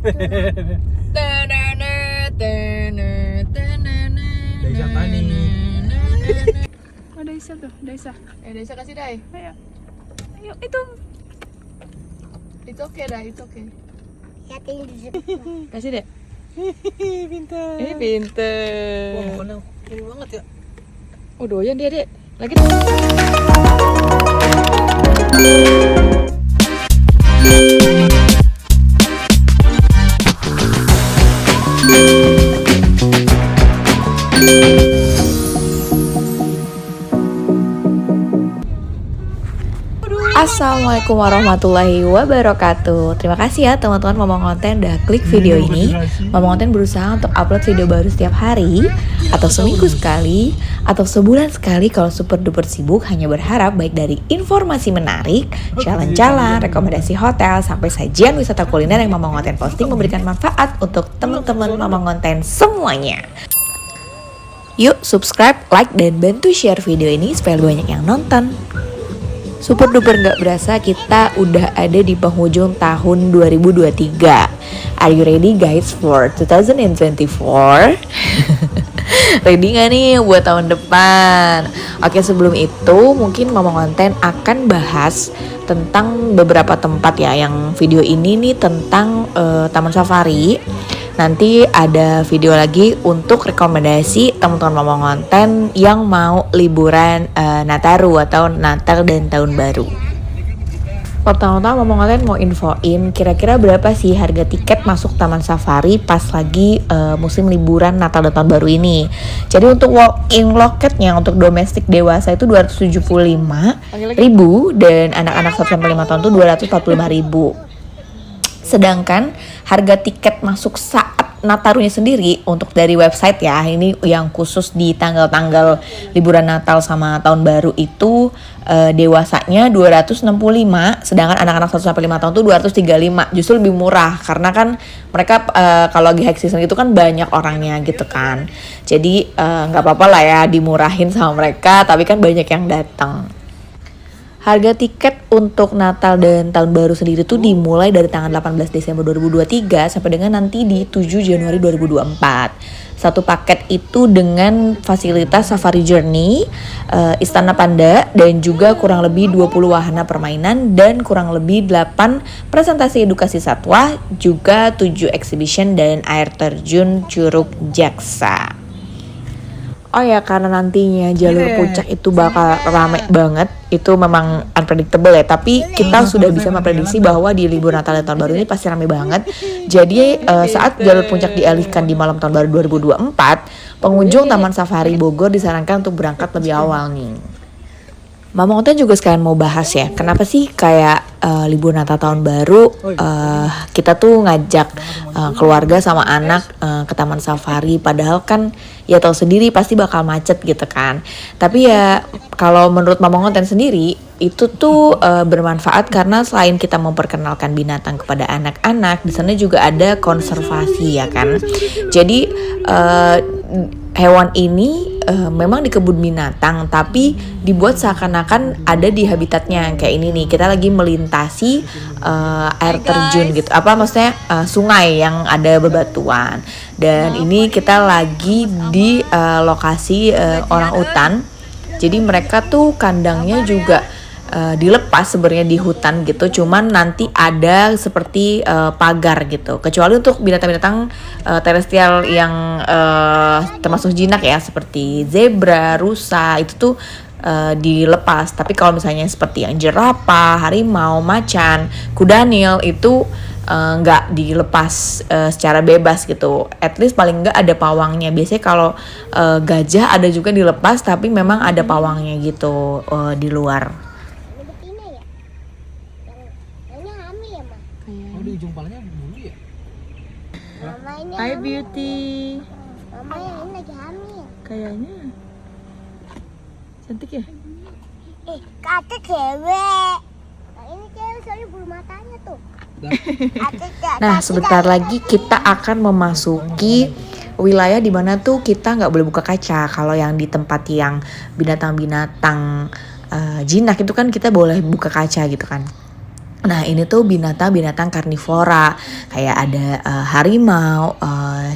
Daisa panik. Oh, Daisa tuh, Daisa. Daisa kasih Dai. Ayo. Ayo, itu. It's okay Dai, it's okay. Kasih deh. Pintar. Pinter. Wah, makannya ini banget ya. Oh, doyan dia, Dek. Lagi. Assalamualaikum warahmatullahi wabarakatuh. Terima kasih ya teman-teman Momong Konten udah klik video ini. Momong Konten berusaha untuk upload video baru setiap hari, atau seminggu sekali, atau sebulan sekali kalau super duper sibuk. Hanya berharap baik dari informasi menarik, jalan-jalan, rekomendasi hotel, sampai sajian wisata kuliner yang Momong Konten posting memberikan manfaat untuk teman-teman Momong Konten semuanya. Yuk subscribe, like, dan bantu share video ini supaya banyak yang nonton. Super duper gak berasa kita udah ada di penghujung tahun 2023. Are you ready guys for 2024? Ready gak nih buat tahun depan? Oke, sebelum itu mungkin Momong Konten akan bahas tentang beberapa tempat ya. Yang video ini nih tentang Taman Safari. Nanti ada video lagi untuk rekomendasi teman-teman Momong Konten yang mau liburan Nataru atau Natal dan Tahun Baru. Pertama-tama Momong Konten mau infoin kira-kira berapa sih harga tiket masuk Taman Safari pas lagi musim liburan Natal dan Tahun Baru ini. Jadi untuk walk-in loketnya untuk domestik dewasa itu 275.000 dan anak-anak 1-5 tahun itu 245.000. Sedangkan harga tiket masuk saat Natarunya sendiri untuk dari website ya, ini yang khusus di tanggal-tanggal liburan Natal sama Tahun Baru itu dewasanya 265, sedangkan anak-anak 1-5 tahun itu 235. Justru lebih murah karena kan mereka kalau lagi high season itu kan banyak orangnya gitu kan. Jadi nggak apa-apa lah ya dimurahin sama mereka, tapi kan banyak yang datang. Harga tiket untuk Natal dan Tahun Baru sendiri tuh dimulai dari tanggal 18 Desember 2023 sampai dengan nanti di 7 Januari 2024. Satu paket itu dengan fasilitas Safari Journey, Istana Panda, dan juga kurang lebih 20 wahana permainan dan kurang lebih 8 presentasi edukasi satwa, juga 7 exhibition dan air terjun Curug Jaksa. Oh ya, karena nantinya jalur puncak itu bakal rame banget, itu memang unpredictable ya. Tapi kita sudah bisa memprediksi bahwa di libur Natal dan Tahun Baru ini pasti rame banget. Jadi saat jalur puncak dialihkan di malam Tahun Baru 2024, pengunjung Taman Safari Bogor disarankan untuk berangkat lebih awal nih. Momong Konten juga sekalian mau bahas ya, kenapa sih kayak libur Natal Tahun Baru kita tuh ngajak keluarga sama anak ke Taman Safari, padahal kan ya tahu sendiri pasti bakal macet gitu kan. Tapi ya kalau menurut Momong Konten sendiri itu tuh bermanfaat karena selain kita memperkenalkan binatang kepada anak-anak, di sana juga ada konservasi ya kan. Jadi hewan ini memang di kebun binatang tapi dibuat seakan-akan ada di habitatnya. Kayak ini nih, kita lagi melintasi air terjun gitu, apa maksudnya sungai yang ada bebatuan. Dan ini kita lagi di lokasi orang utan. Jadi mereka tuh kandangnya juga dilepas sebenarnya di hutan gitu, cuman nanti ada seperti pagar gitu, kecuali untuk binatang-binatang terestrial yang termasuk jinak ya, seperti zebra, rusa, itu tuh dilepas. Tapi kalau misalnya seperti yang jerapah, harimau, macan, kuda nil itu nggak dilepas secara bebas gitu. At least paling nggak ada pawangnya. Biasanya kalau gajah ada juga dilepas, tapi memang ada pawangnya gitu di luar. Oh, di ujung palanya dulu ya? Hi Beauty. Mama yang ini lagi hamil. Kayaknya cantik ya? Kata cewek. Nah, ini cewek soalnya bulu matanya tuh. Nah, sebentar lagi kita akan memasuki wilayah di mana tuh kita nggak boleh buka kaca. Kalau yang di tempat yang binatang-binatang jinak itu kan kita boleh buka kaca gitu kan. Nah ini tuh binatang-binatang karnivora, kayak ada harimau,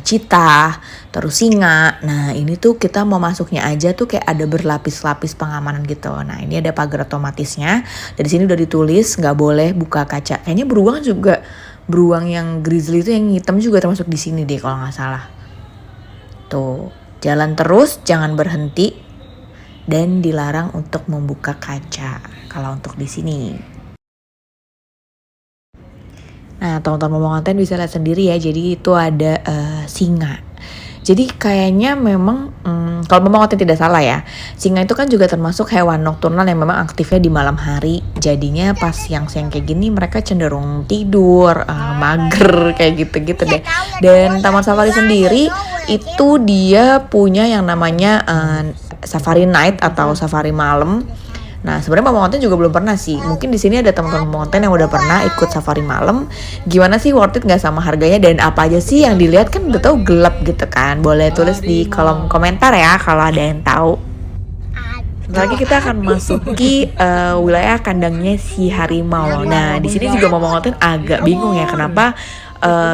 cheetah, terus singa. Nah ini tuh kita mau masuknya aja tuh kayak ada berlapis-lapis pengamanan gitu. Nah ini ada pagar otomatisnya. Dari sini udah ditulis nggak boleh buka kaca. Kayaknya beruang juga, beruang yang grizzly itu yang hitam juga termasuk di sini deh kalau nggak salah. Tuh jalan terus, jangan berhenti, dan dilarang untuk membuka kaca kalau untuk di sini. Nah, teman-teman mau konten bisa lihat sendiri ya. Jadi itu ada singa. Jadi kayaknya memang kalau memang konten tidak salah ya, singa itu kan juga termasuk hewan nokturnal yang memang aktifnya di malam hari. Jadinya pas siang-siang kayak gini mereka cenderung tidur, mager kayak gitu-gitu deh. Dan Taman Safari sendiri itu dia punya yang namanya safari night atau safari malam. Nah sebenarnya Mama Konten juga belum pernah sih. Mungkin di sini ada teman-teman Mama Konten yang udah pernah ikut safari malam. Gimana sih, worth it nggak sama harganya, dan apa aja sih yang dilihat? Kan udah tahu gelap gitu kan. Boleh tulis di kolom komentar ya kalau ada yang tahu. Lagi kita akan masuki wilayah kandangnya si harimau. Nah di sini juga Mama Konten agak bingung ya kenapa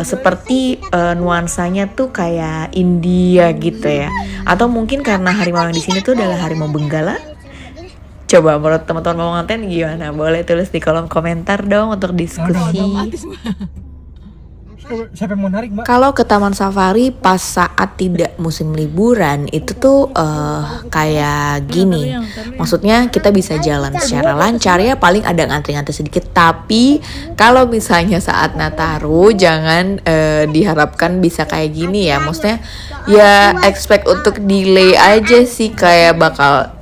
seperti nuansanya tuh kayak India gitu ya. Atau mungkin karena harimau yang di sini tuh adalah harimau Benggala. Coba menurut teman-teman mau konten gimana? Boleh tulis di kolom komentar dong untuk diskusi. Siapa yang mau narik, Mbak? Kalau ke Taman Safari pas saat tidak musim liburan itu tuh kayak gini. Maksudnya kita bisa jalan secara lancar ya, paling ada ngantri-ngantri sedikit. Tapi kalau misalnya saat Nataru jangan diharapkan bisa kayak gini ya. Maksudnya ya expect untuk delay aja sih, kayak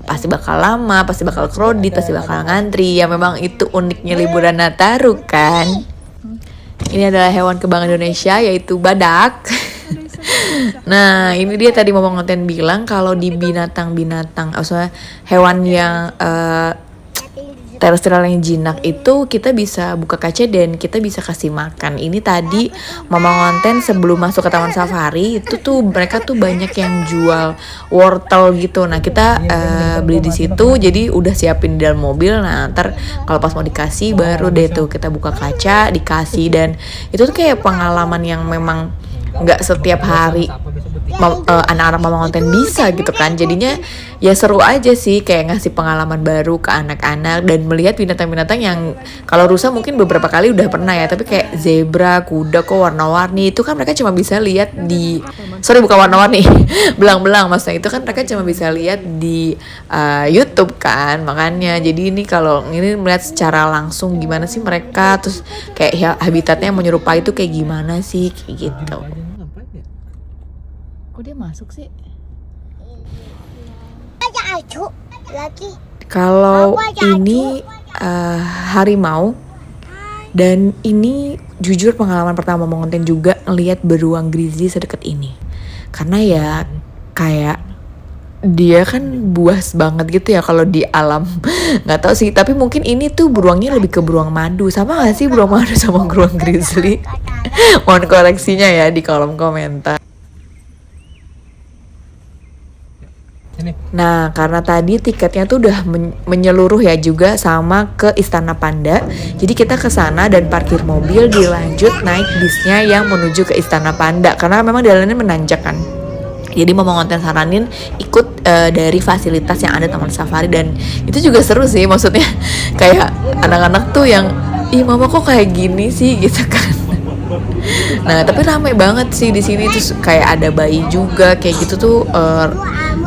pasti bakal lama, pasti bakal crowded, pasti bakal ngantri. Ya memang itu uniknya liburan Nataru kan. Ini adalah hewan kebanggaan Indonesia yaitu badak. Nah ini dia tadi Momong Konten bilang kalau di binatang-binatang, maksudnya hewan yang terestrial yang jinak itu kita bisa buka kaca dan kita bisa kasih makan. Ini tadi Mama Konten sebelum masuk ke Taman Safari itu tuh mereka tuh banyak yang jual wortel gitu. Nah kita beli di situ, jadi udah siapin di dalam mobil. Nah ntar kalau pas mau dikasih baru deh tuh kita buka kaca dikasih. Dan itu tuh kayak pengalaman yang memang nggak setiap hari anak-anak Mama Konten bisa gitu kan. Jadinya ya seru aja sih, kayak ngasih pengalaman baru ke anak-anak dan melihat binatang-binatang yang kalau rusa mungkin beberapa kali udah pernah ya, tapi kayak zebra, kuda kok warna-warni itu kan mereka cuma bisa lihat di bukan warna-warni belang-belang, maksudnya itu kan mereka cuma bisa lihat di YouTube kan. Makanya jadi ini kalau ini melihat secara langsung gimana sih mereka, terus kayak habitatnya yang menyerupai itu kayak gimana sih, kayak gitu. Kok dia masuk sih? Aja acu lagi. Kalau ini harimau, dan ini jujur pengalaman pertama Mama Konten juga ngelihat beruang grizzly sedekat ini. Karena ya kayak dia kan buas banget gitu ya kalau di alam. Nggak tahu sih, tapi mungkin ini tuh beruangnya lebih ke beruang madu. Sama nggak sih beruang madu sama beruang grizzly? Mohon koreksinya ya di kolom komentar. Nah karena tadi tiketnya tuh udah menyeluruh ya juga sama ke Istana Panda. Jadi kita ke sana dan parkir mobil, dilanjut naik bisnya yang menuju ke Istana Panda. Karena memang jalannya menanjak kan. Jadi Mama Konten saranin ikut dari fasilitas yang ada Taman Safari. Dan itu juga seru sih, maksudnya kayak anak-anak tuh yang ih mama kok kayak gini sih gitu kan. Nah tapi ramai banget sih di sini, terus kayak ada bayi juga kayak gitu tuh.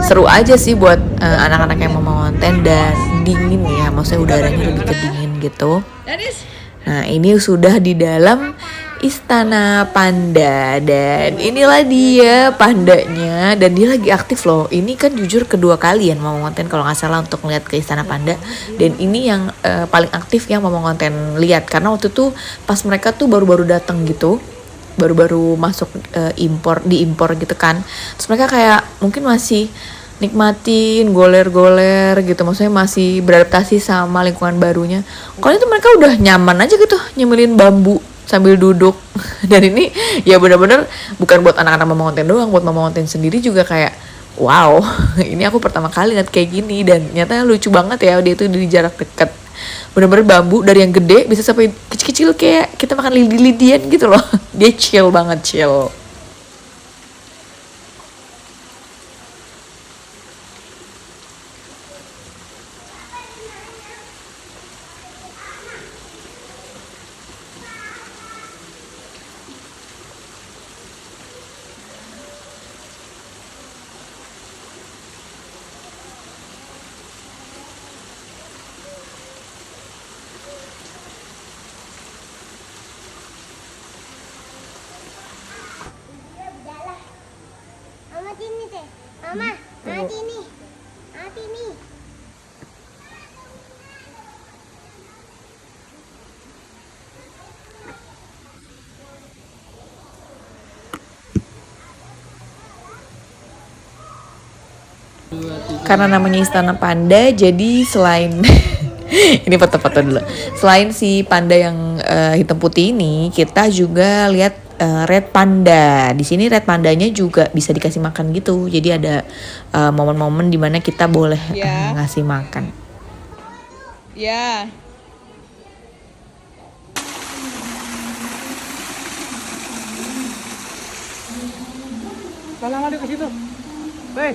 Seru aja sih buat anak-anak yang mau konten, dan dingin ya, maksudnya udaranya lebih ke dingin gitu. Nah ini sudah di dalam Istana Panda, dan inilah dia pandanya, dan dia lagi aktif loh. Ini kan jujur kedua kali ya mau konten kalau nggak salah untuk ngeliat ke Istana Panda, dan ini yang paling aktif yang mau konten lihat, karena waktu itu pas mereka tuh baru-baru datang gitu, baru-baru masuk diimpor gitu kan. Terus mereka kayak mungkin masih nikmatin goler-goler gitu, maksudnya masih beradaptasi sama lingkungan barunya. Kalau itu mereka udah nyaman aja gitu nyemilin bambu sambil duduk. Dan ini ya benar-benar bukan buat anak-anak Mama Konten doang, buat Mama Konten sendiri juga kayak wow, ini aku pertama kali lihat kayak gini, dan nyatanya lucu banget ya dia itu di jarak dekat. Bener-bener bambu dari yang gede bisa sampai kecil-kecil kayak kita makan lidi-lidian gitu loh. Dia chill banget, chill. Mama sini deh. Mama, Mama sini. Mama sini. Karena namanya Istana Panda, jadi selain ini foto-foto dulu. Selain si panda yang hitam putih ini, kita juga lihat red panda. Di sini red pandanya juga bisa dikasih makan gitu. Jadi ada momen-momen dimana kita boleh ngasih makan. Ya. Salam adik ke situ. Weh.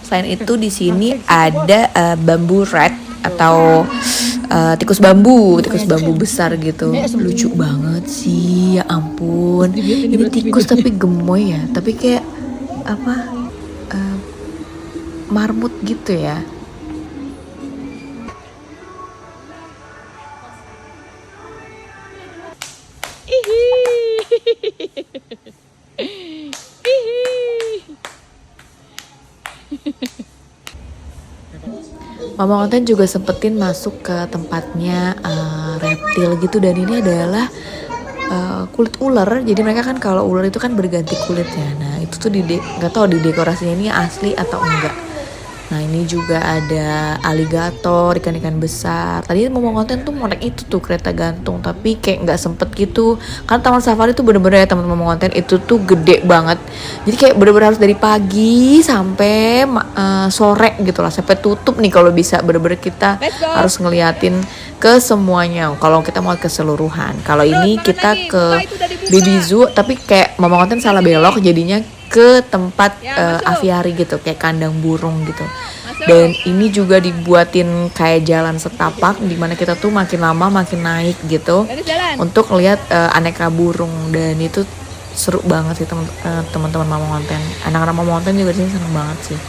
Selain itu di sini ada bambu red atau tikus bambu besar gitu. Lucu banget sih, ya ampun. Ini tikus tapi gemoy ya, tapi kayak apa? Marmut gitu ya. Mama Konten juga sempetin masuk ke tempatnya reptil gitu, dan ini adalah kulit ular. Jadi mereka kan kalau ular itu kan berganti kulitnya. Nah itu tuh nggak tahu di dekorasinya ini asli atau enggak. Nah ini juga ada aligator, ikan-ikan besar. Tadi Mama Konten tuh mau naik itu tuh kereta gantung, tapi kayak nggak sempet gitu. Karena taman safari tuh bener-bener ya teman-teman Mama Konten itu tuh gede banget. Jadi kayak bener-bener harus dari pagi sampai sore gitu lah, sampai tutup nih kalau bisa. Bener-bener kita harus ngeliatin ke semuanya kalau kita mau keseluruhan. Kalau ini kita ke Baby Zoo, tapi kayak Mama Konten salah belok jadinya ke tempat aviari gitu, kayak kandang burung gitu. Dan ini juga dibuatin kayak jalan setapak dimana kita tuh makin lama makin naik gitu untuk lihat aneka burung, dan itu seru banget sih teman-teman Mama Konten. Anak-anak Mama Konten juga sih seneng banget sih.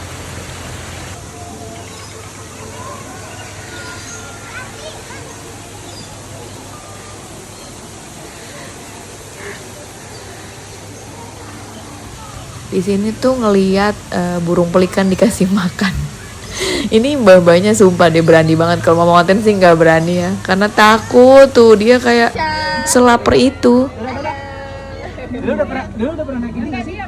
Di sini tuh ngelihat burung pelikan dikasih makan. Ini mbak-mbaknya sumpah dia berani banget. Kalau Mama Konten sih nggak berani ya, karena takut tuh dia kayak selaper itu. Dulu udah pernah naik ini nggak sih?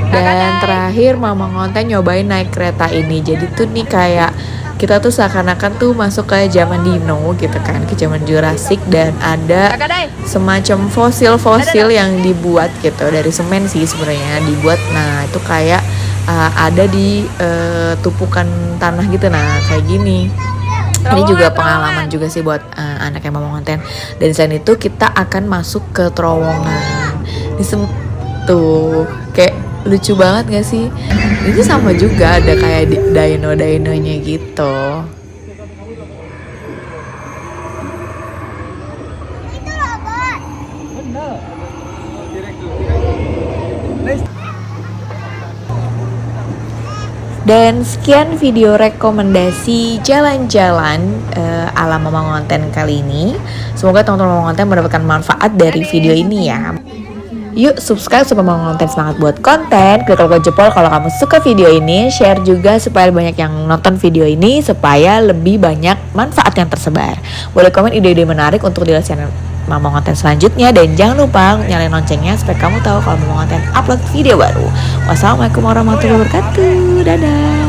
Dan terakhir Mama Konten nyobain naik kereta ini. Jadi tuh nih kayak kita tuh seakan-akan tuh masuk ke zaman dino gitu kan, ke zaman Jurassic, dan ada semacam fosil-fosil yang dibuat gitu dari semen sih sebenarnya dibuat. Nah itu kayak ada di tumpukan tanah gitu, nah kayak gini. Ini juga pengalaman juga sih buat anak yang Mama Konten. Dan selain itu kita akan masuk ke terowongan. Tuh kayak lucu banget gak sih? Ini sama juga ada kayak dino-dinonya gitu. Itu robot. Bener. Dan sekian video rekomendasi jalan-jalan ala Mama Konten kali ini. Semoga teman-teman Mama Konten mendapatkan manfaat dari video ini ya. Yuk subscribe supaya Mama Konten semangat buat konten. Klik logo jempol kalau kamu suka video ini. Share juga supaya banyak yang nonton video ini, supaya lebih banyak manfaat yang tersebar. Boleh komen ide-ide menarik untuk di channel Mama Konten selanjutnya. Dan jangan lupa nyalain loncengnya supaya kamu tahu kalau Mama Konten upload video baru. Wassalamualaikum warahmatullahi wabarakatuh. Dadah.